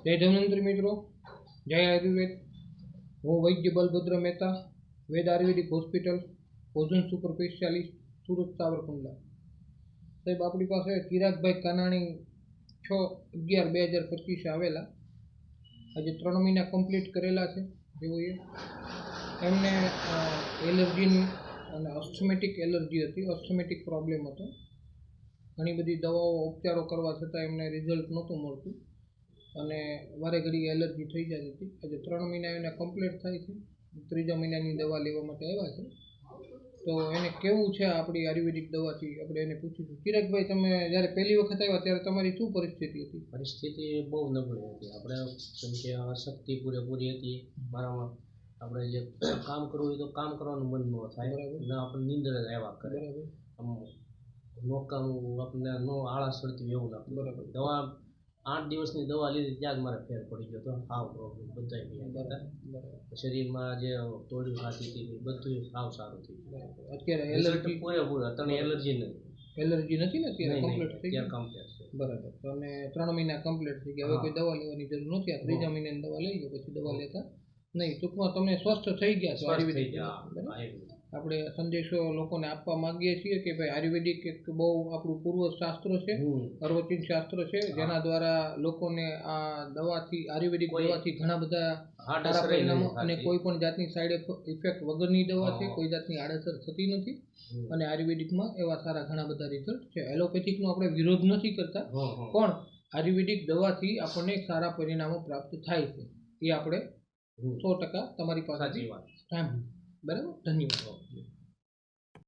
जय धन्वंतरी मित्रों, जय आयुर्वेद। हूँ वैद्य बलभद्र मेहता, वेद आयुर्वेदिक हॉस्पिटल, ओजन सुपर स्पेशियालिस्ट, सूरत सावरकुंडला। साहेब अपनी पास चिराग भाई कानाणी 6/11/2025 आवेला। आज 3 महीना कम्प्लीट करेला है। जोईए एमने एलर्जी અને અસ્થમેટિક એલર્જી હતી, અસ્થમેટિક પ્રોબ્લેમ હતો। ઘણી બધી દવાઓ ઉપચારો કરવા છતાં એમને રિઝલ્ટ નહોતું મળતું અને વારે ઘડી એલર્જી થઈ જતી હતી। આજે 3 મહિના એને કમ્પ્લીટ થાય છે। ત્રીજા મહિનાની દવા લેવા માટે આવ્યા છે। તો એને કેવું છે આપણી આયુર્વેદિક દવાથી આપણે એને પૂછીશું। ચિરાગભાઈ, તમે જ્યારે પહેલી વખત આવ્યા ત્યારે તમારી શું પરિસ્થિતિ હતી? પરિસ્થિતિ બહુ નબળી હતી। આપણે કેમ કે અશક્તિ પૂરેપૂરી હતી મારામાં। આપણે જે કામ કરવું હોય તો કામ કરવાનું મન ન થાય, ને આપણે નીંદર જ આવ્યા કરે। આમ નોકામું આપણને નો આળસ ચડતી એવું લાગતું। બરાબર। દવા 8 દિવસની દવા લીધી ત્યાં જ મારે ફેર પડી ગયો તો। હાવ પ્રોબ્લેમ બધા ગયા, શરીરમાં જે તોડી ખાતી હતી બધું સાવ સારું થઈ ગયું। અત્યારે એલર્જી પૂરેપૂરી અત્યારે એલર્જી નહીં, એલર્જી નથી ને અત્યારે? કમ્પ્લીટ થઈ ગઈ? કમ્પ્લીટ છે। બરાબર। તો અને 3 મહિના કમ્પ્લીટ થઈ ગયા, હવે કોઈ દવા લેવાની જરૂર નથી। આ ત્રીજા મહિનાની દવા લઈ લો, પછી દવા લેતા નહીં। ટૂંકમાં તમે સ્વસ્થ થઈ ગયા છો આયુર્વેદિક। આપણે સંદેશો લોકોને આપવા માંગીએ છીએ કે ભાઈ આયુર્વેદિક એક બહુ આપણું પૂર્વ શાસ્ત્ર છે, અર્વાચીન શાસ્ત્ર છે, જેના દ્વારા લોકોને આ દવાથી, આયુર્વેદિક દવાથી ઘણા બધા સારા પરિણામો અને કોઈ પણ જાતની સાઈડ ઇફેક્ટ વગરની દવા છે, કોઈ જાતની આડઅસર થતી નથી અને આયુર્વેદિકમાં એવા સારા ઘણા બધા રિઝલ્ટ છે। એલોપેથિકનો આપણે વિરોધ નથી કરતા, પણ આયુર્વેદિક દવાથી આપણને સારા પરિણામો પ્રાપ્ત થાય છે, એ આપણે 100% તમારી પાસેથી સાંભળ્યું। બરાબર, ધન્યવાદ।